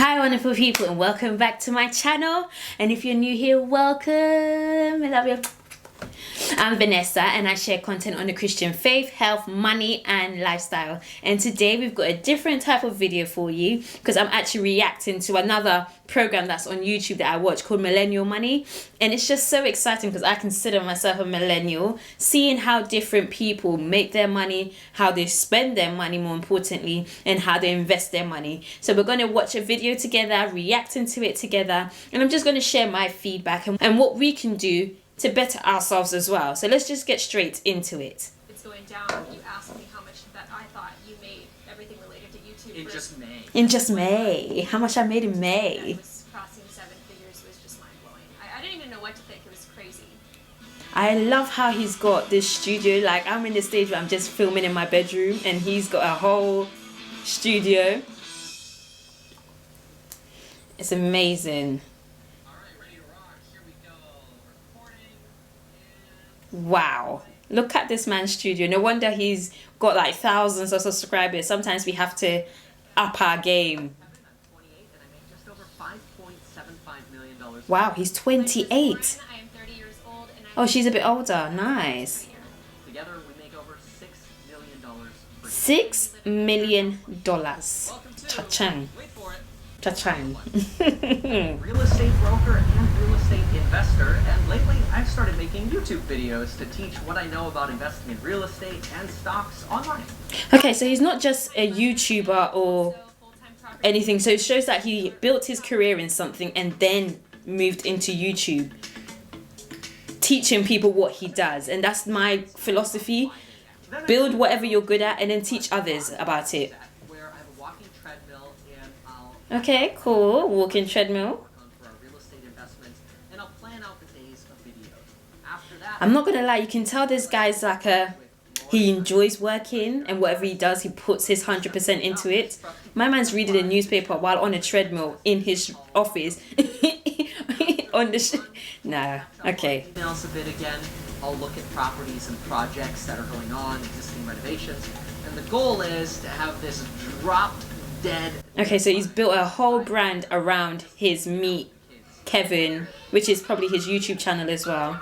Hi wonderful people, and welcome back to my channel. And if you're new here, welcome. I love you. I'm Vanessa and I share content on the Christian faith, health, money and lifestyle. And today we've got a different type of video for you because I'm actually reacting to another program that's on YouTube that I watch called Millennial Money. And it's just so exciting because I consider myself a millennial, seeing how different people make their money, how they spend their money more importantly, and how they invest their money. So we're going to watch a video together, reacting to it together, and I'm just going to share my feedback and what we can do to better ourselves as well. So let's just get straight into it. It's going down. You asked me how much that I thought you made everything related to YouTube. In just May. In just May. How much I made in May. And was crossing 7 figures was just mind blowing. I didn't even know what to think. It was crazy. I love how he's got this studio. Like, I'm in the stage where I'm just filming in my bedroom and he's got a whole studio. It's amazing. Wow, look at this man's studio. No wonder he's got like thousands of subscribers. Sometimes we have to up our game. Wow, he's 28. I am 30 years old and Oh, she's a bit older. Nice. Together we make over $6 $6 million. million. Cha-chang. Wait for it. Cha-chang. Real estate broker and real estate investor, and lately I've started making YouTube videos to teach what I know about investing in real estate and stocks online. Okay, so he's not just a YouTuber or anything. So it shows that he built his career in something and then moved into YouTube, teaching people what he does. And that's my philosophy. Build whatever you're good at and then teach others about it. Where I have a walking treadmill and I'll Okay, cool. Walking treadmill. work on for our real estate investments, and I'll plan out the days of videos. After that, I'm not gonna lie, you can tell this guy's like he enjoys working, and whatever he does, he puts his 100% into it. My man's reading a newspaper while on a treadmill in his office. On the nah, okay. emails a bit again. I'll look at properties and projects that are going on, existing renovations, and the goal is to have this drop dead. Okay, so he's built a whole brand around his Meet Kevin, which is probably his YouTube channel as well.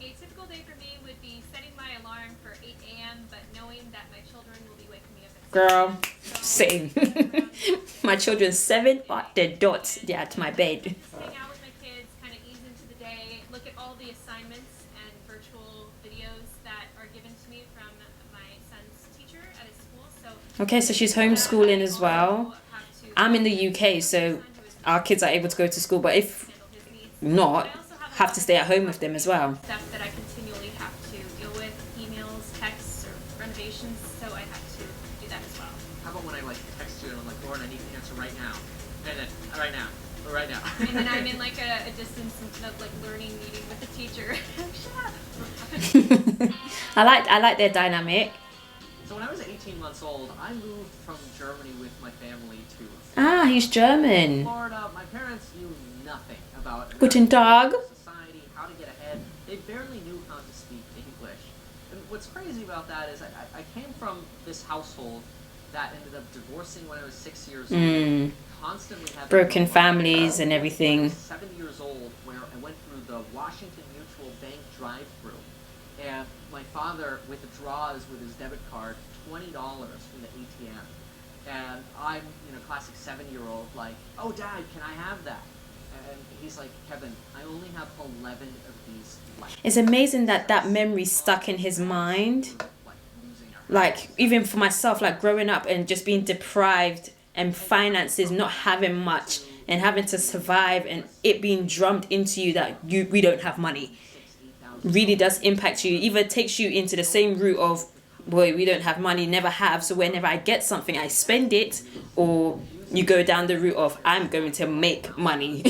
A typical day for me would be setting my alarm for 8 a.m. but knowing that my children will be waking me up at 7. Girl, same. My children 7 at the dot. They're at my bed. Hang out with my kids, kind of ease into the day, look at all the assignments and virtual videos that are given to me from my son's teacher at his school. So Okay, so she's homeschooling as well. I'm in the UK, so our kids are able to go to school, but if not, have to stay at home with them as well. Stuff that I continually have to deal with, emails, texts, or renovations, so I have to do that as well. How about when I text you and I'm like, Lauren, I need to answer right now, and then right now. And then I'm in like a distance learning meeting with the teacher. Shut up. I like their dynamic. So when I was 18 months old, I moved from Germany with my family to Ah, he's German. Florida. My parents knew nothing about Guten Tag. society, how to get ahead. They barely knew how to speak English. And what's crazy about that is I came from this household that ended up divorcing when I was 6 years old. Constantly having Broken families and everything. 7 years old, where I went through the Washington Mutual Bank drive-through, and my father withdraws with his debit card $20 from the ATM, and I'm, classic 7-year-old, like, oh Dad, can I have that? And he's like, Kevin, I only have 11 of these left. It's amazing that that memory stuck in his mind. Like, even for myself, like growing up and just being deprived and finances not having much and having to survive and it being drummed into you that we don't have money really does impact you. Either takes you into the same route of, boy, we don't have money, never have, so whenever I get something I spend it, or you go down the route of I'm going to make money.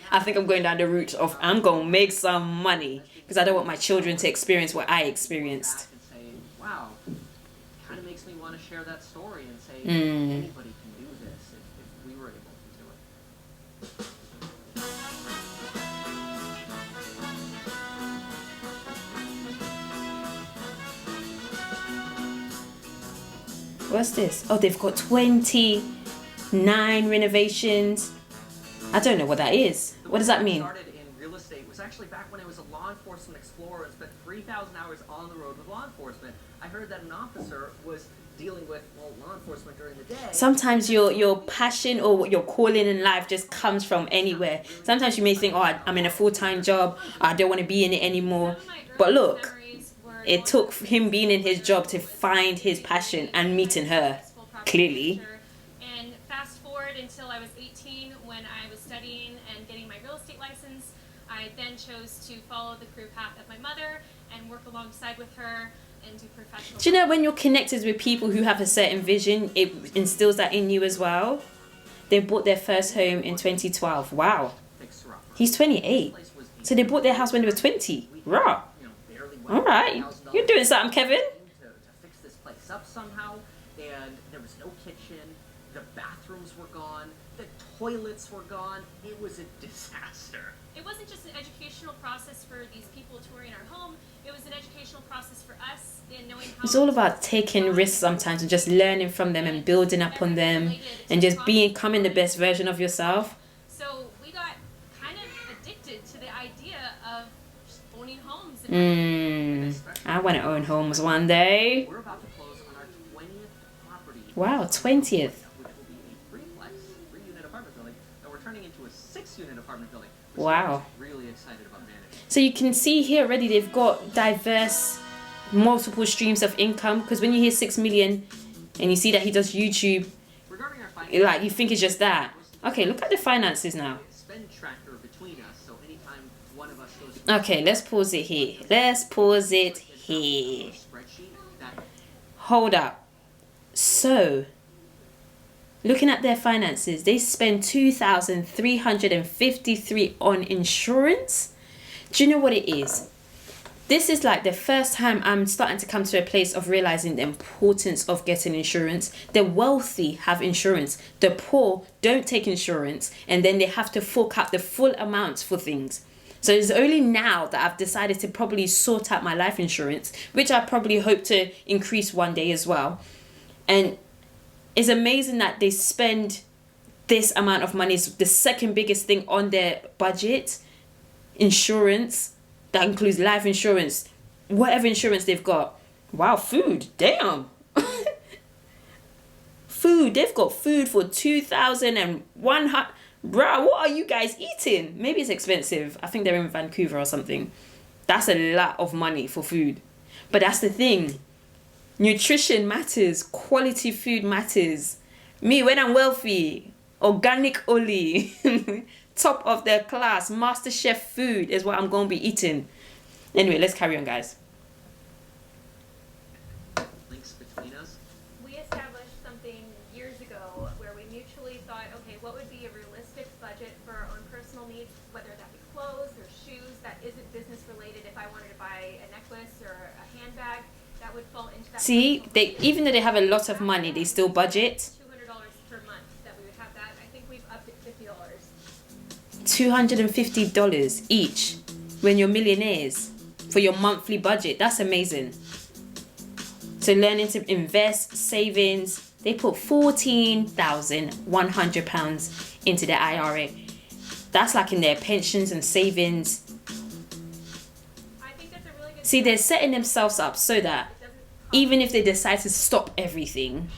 I think I'm going down the route of I'm going to make some money because I don't want my children to experience what I experienced. And say, wow, kind of makes me want to share that story and say anybody can do this if we were able to do it. What's this? Oh, they've got 20 9 renovations. I don't know what that is. The What does way that I mean? started in real estate was actually back when I was a law enforcement explorer and spent 3,000 hours on the road with law enforcement. I heard that an officer was dealing with, well, law enforcement during the day. Sometimes your passion or what your calling in life just comes from anywhere. Sometimes you may think, oh, I'm in a full-time job. I don't want to be in it anymore. But look, it took him being in his job to find his passion and meeting her, clearly. And fast forward until I was 18 when I was studying and getting my real estate license. I then chose to follow the career path of my mother and work alongside with her and do professional. Do you know when you're connected with people who have a certain vision, it instills that in you as well? They bought their first home in 2012. Wow. He's 28. So they bought their house when they were 20. Raw. All right. You're doing something, Kevin. To fix this place up somehow, and there was no kitchen. The bathrooms were gone. The toilets were gone. It was a disaster. It wasn't just an educational process for these people touring our home. It was an educational process for us in knowing how. It's all about taking risks sometimes and just learning from them and building up on them and just becoming the best version of yourself. So we got kind of addicted to the idea of just owning homes. I want to own homes one day. We're about to close on our 20th property. Wow, 20th. Which will be a threeplex, 3-unit apartment building that we're turning into a 6-unit apartment building. Which Wow. I'm really excited about managing. So you can see here already they've got diverse, multiple streams of income. Because when you hear 6 million and you see that he does YouTube, Regarding our finances, like you think it's just that. Okay, look at the finances now. spend tracker between us, so anytime one of us goes Okay, let's pause it here. Let's pause it here. spreadsheet that Hold up. So, looking at their finances, they spend 2,353 on insurance. Do you know what it is? This is like the first time I'm starting to come to a place of realizing the importance of getting insurance. The wealthy have insurance. The poor don't take insurance, and then they have to fork out the full amount for things. So it's only now that I've decided to probably sort out my life insurance, which I probably hope to increase one day as well. And it's amazing that they spend this amount of money. It's the second biggest thing on their budget. Insurance, that includes life insurance, whatever insurance they've got. Wow, food, damn. Food, they've got food for 2,100. Bruh, what are you guys eating? Maybe it's expensive. I think they're in Vancouver or something. That's a lot of money for food. But that's the thing. Nutrition matters. Quality food matters. Me, when I'm wealthy, organic only. Top of their class. Master chef food is what I'm going to be eating. Anyway, let's carry on, guys. links between us. We established something years ago where we mutually thought, okay, what would be a realistic budget for our own personal needs, whether that be clothes or shoes that isn't business related. If I wanted to buy a necklace or a handbag, that would fall into that. See, they even though they have a lot of money, they still budget. $200 per month that we would have that. I think we've upped it $50. $250 each when you're millionaires for your monthly budget. That's amazing. So learning to invest, savings, they put £14,100 into their IRA. That's like in their pensions and savings. I think that's a really good. See, they're setting themselves up so that It doesn't even if they decide to stop everything,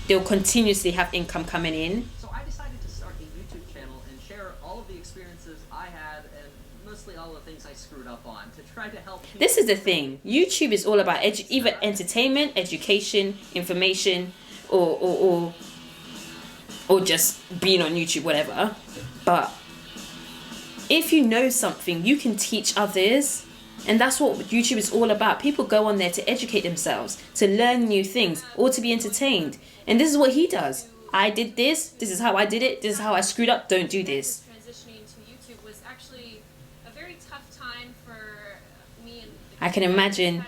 they'll continuously have income coming in. So I decided to start a YouTube channel and share all of the experiences I had and mostly all the things I screwed up on to try to help people. This is the thing. YouTube is all about either entertainment, education, information, or just being on YouTube, whatever. But if you know something, you can teach others. And that's what YouTube is all about. People go on there to educate themselves, to learn new things, or to be entertained. And this is what he does. I did this. This is how I did it. This is how I screwed up. Don't do this. Transitioning to YouTube was actually a very tough time for me and I can imagine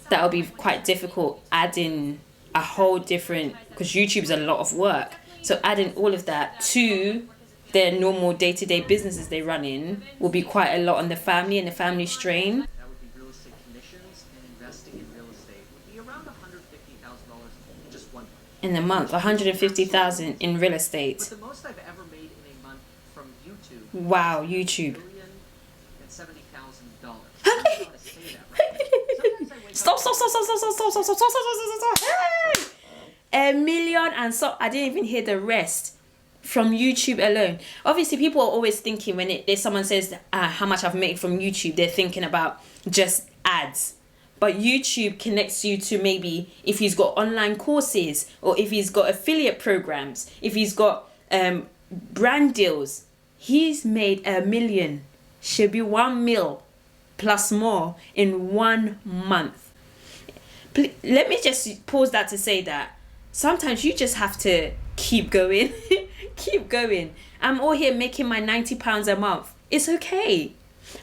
that'll be quite difficult adding a whole different, because YouTube is a lot of work. So adding all of that to their normal day-to-day businesses they run in will be quite a lot on the family and the family strain. That would be real estate commissions and investing in real estate would be around $150,000 in just one month. in a month, 150,000 in real estate. But the most I've ever made in a month from YouTube. Wow, YouTube. $1,070,000. I don't know how to say that, right? Sometimes I wake Stop. Hey! 1 million and so I didn't even hear the rest from YouTube alone. Obviously, people are always thinking when someone says how much I've made from YouTube, they're thinking about just ads. But YouTube connects you to maybe if he's got online courses or if he's got affiliate programs, if he's got brand deals. He's made 1 million. Should be 1 mil plus more in 1 month. Let me just pause that to say that sometimes you just have to keep going. Keep going. I'm all here making my £90 a month. It's okay.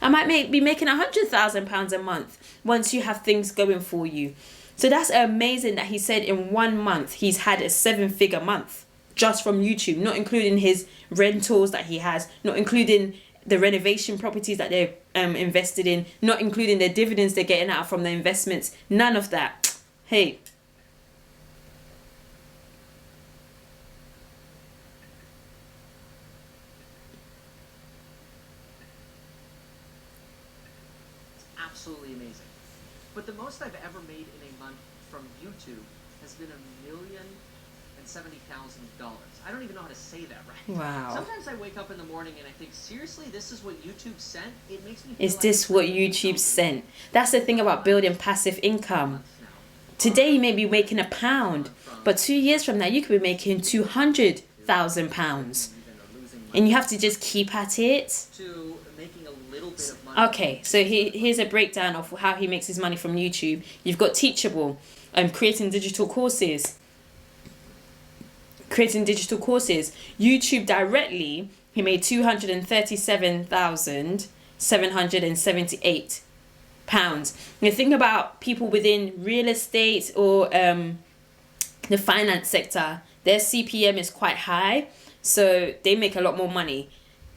I might be making £100,000 a month once you have things going for you. So that's amazing that he said in 1 month he's had a 7-figure month just from YouTube, not including his rentals that he has, not including the renovation properties that they're invested in, not including the dividends they're getting out from the investments. None of that. Hey. Absolutely amazing. But the most I've ever made in a month from YouTube has been $1,070,000. I don't even know how to say that right. Wow. Sometimes I wake up in the morning and I think, seriously, this is what YouTube sent? It makes me feel Is like this it's what like YouTube sent? That's the thing about building passive income. Today you may be making £1, but 2 years from now you could be making £200,000. And you have to just keep at it. To making a little bit of money. Okay, so here's a breakdown of how he makes his money from YouTube. You've got Teachable, creating digital courses. YouTube directly, he made £237,778. You think about people within real estate or the finance sector, their CPM is quite high, so they make a lot more money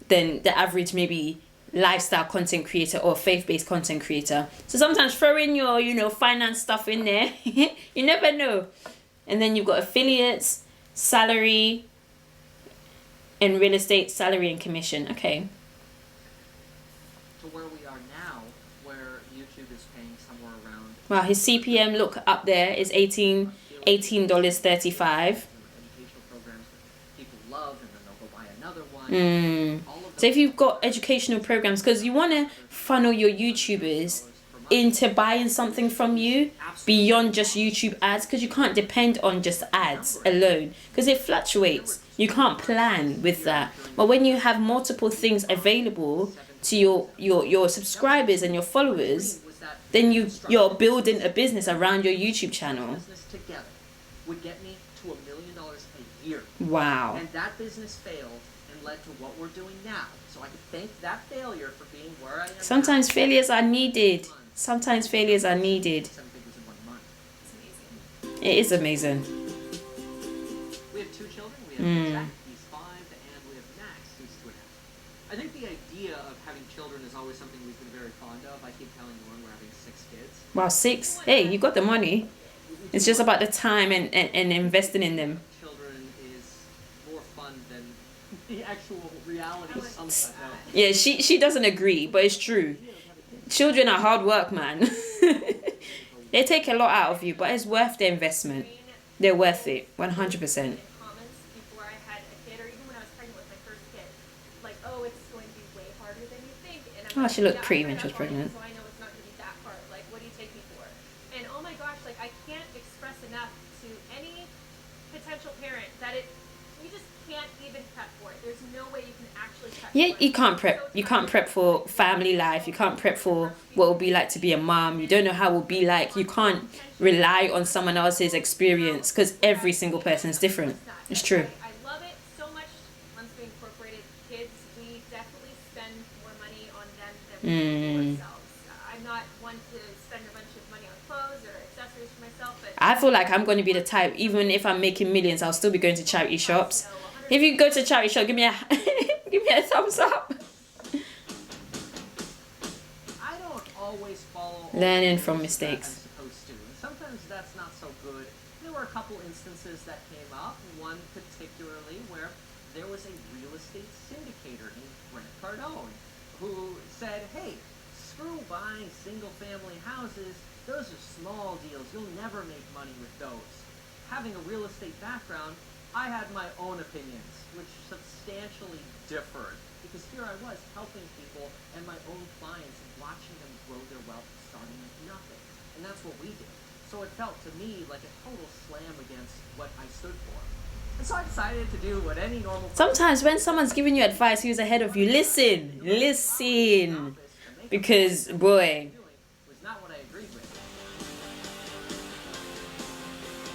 than the average maybe lifestyle content creator or faith-based content creator. So sometimes throw in your finance stuff in there. You never know. And then you've got affiliates, salary, and real estate, salary and commission. Okay. To where we are now, where YouTube is paying somewhere around. Wow, his CPM, look up there, is $18.35. Educational programs that people love, and then they'll go buy another one. So if you've got educational programs, because you want to funnel your YouTubers into buying something from you beyond just YouTube ads, because you can't depend on just ads alone because it fluctuates. You can't plan with that. But when you have multiple things available to your subscribers and your followers, then you're building a business around your YouTube channel. Business together would get me to $1 million a year. Wow. And that business failed and led to what we're doing now. So I can thank that failure for being where I am. Sometimes failures are needed. Sometimes failures are needed. 7 figures in 1 month. It's amazing. It is amazing. We have 2 children. We have Jack, he's 5, and we have Max, who's 2.5. I think the idea of having children is always something we've been very fond of. I keep telling Lauren we're having 6 kids. Wow, 6. Hey, you got the money. It's just about the time and investing in them. Children is more fun than the actual reality sometimes. Yeah, she doesn't agree, but it's true. Children are hard work, man. They take a lot out of you, but it's worth the investment. They're worth it, 100%. Comments before I had a kid, or even when I was pregnant with my first kid, like, oh, it's going to be way harder than you think. And I'm Oh, like, she looked yeah, pretty I when she was read up on it, pregnant. So I know it's not going to be that hard. Like, what do you take me for? And oh my gosh, like, I can't express enough to any potential parent that you just can't even prep for it. There's no way you can actually prep Yeah, for it. you can't prep. You can't prep for family life. You can't prep for what it will be like to be a mom. You don't know how it will be like. You can't rely on someone else's experience because every single person is different. It's true. I love it so much. Once we incorporated kids, we definitely spend more money on them than we do for ourselves. I'm not one to spend a bunch of money on clothes or accessories for myself, but I feel like I'm going to be the type, even if I'm making millions, I'll still be going to charity shops. If you go to charity shop, give me a give me a thumbs up. I don't always follow all Learning the from rules that mistakes. I'm supposed to. And sometimes that's not so good. You there were a couple instances that came up, one particularly where there was a real estate syndicator named Grant Cardone who said, hey, screw buying single-family houses. Those are small deals. You'll never make money with those. Having a real estate background, I had my own opinions, which substantially differed. Because here I was helping people and my own clients and watching them grow their wealth starting with nothing. And that's what we did. So it felt to me like a total slam against what I stood for. And so I decided to do what any normal Sometimes when someone's giving you advice who's ahead of you, listen. Because, boy. was not what I agreed with.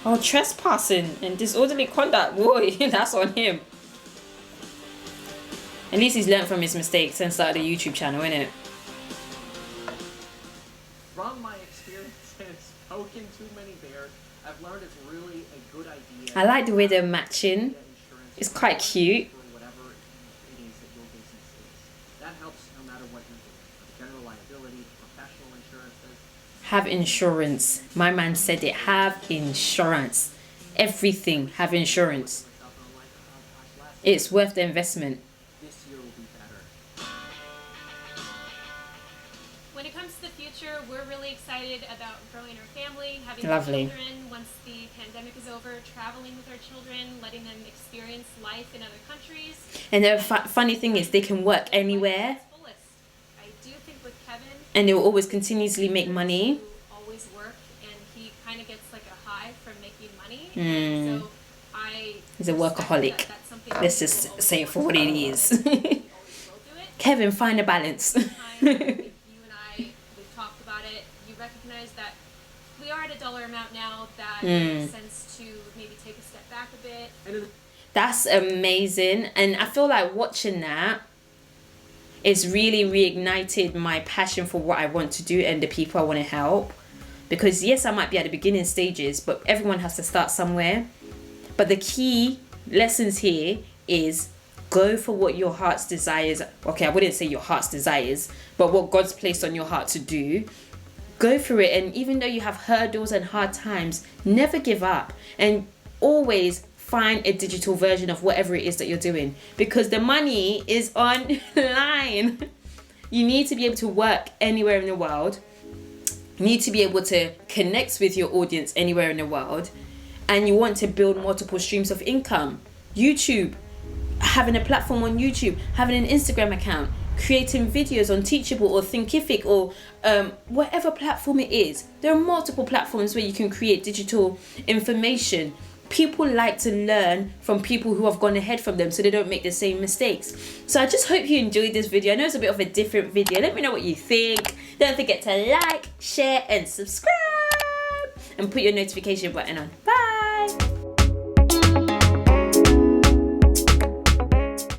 Oh, trespassing and disorderly conduct, boy, that's on him. At least he's learned from his mistakes and started a YouTube channel, innit? From my experiences poking too many bears, I've learned it's really a good idea. I like the way they're matching. It's quite cute. For whatever it is that your business is. That helps no matter what you're doing. General liability, professional insurances. Have insurance. My man said it. Have insurance. Everything. Have insurance. Myself, and I'm like, oh, gosh, last It's worth the investment. this year will be better. When it comes to the future, we're really excited about growing our family, having Lovely. children once the pandemic is over, traveling with our children, letting them experience life in other countries. And the funny thing is, they can work anywhere, Its fullest. I do think with Kevin, and they will always continuously make money. who always work, and he kind of gets like a high from making money. Mm. So I He's a respect workaholic. that that's something Let's that just he will say it always for what it work is. for. He always will do it. Kevin, find a balance. Time, you and I, we've talked about it. You recognize that we are at a dollar amount now that makes sense to maybe take a step back a bit. And it, That's amazing. And I feel like watching that it's really reignited my passion for what I want to do and the people I want to help. Because yes, I might be at the beginning stages, but everyone has to start somewhere. But the key lessons here is go for what your heart's desires. Okay, I wouldn't say your heart's desires, but what God's placed on your heart to do. Go for it. And even though you have hurdles and hard times, never give up. And always find a digital version of whatever it is that you're doing, because the money is online. You need to be able to work anywhere in the world. You need to be able to connect with your audience anywhere in the world. And you want to build multiple streams of income. YouTube, having a platform on YouTube, having an Instagram account, creating videos on Teachable or Thinkific or whatever platform it is. There are multiple platforms where you can create digital information. People like to learn from people who have gone ahead from them so they don't make the same mistakes. So I just hope you enjoyed this video. I know it's a bit of a different video. Let me know what you think. Don't forget to like, share and subscribe and put your notification button on. Bye.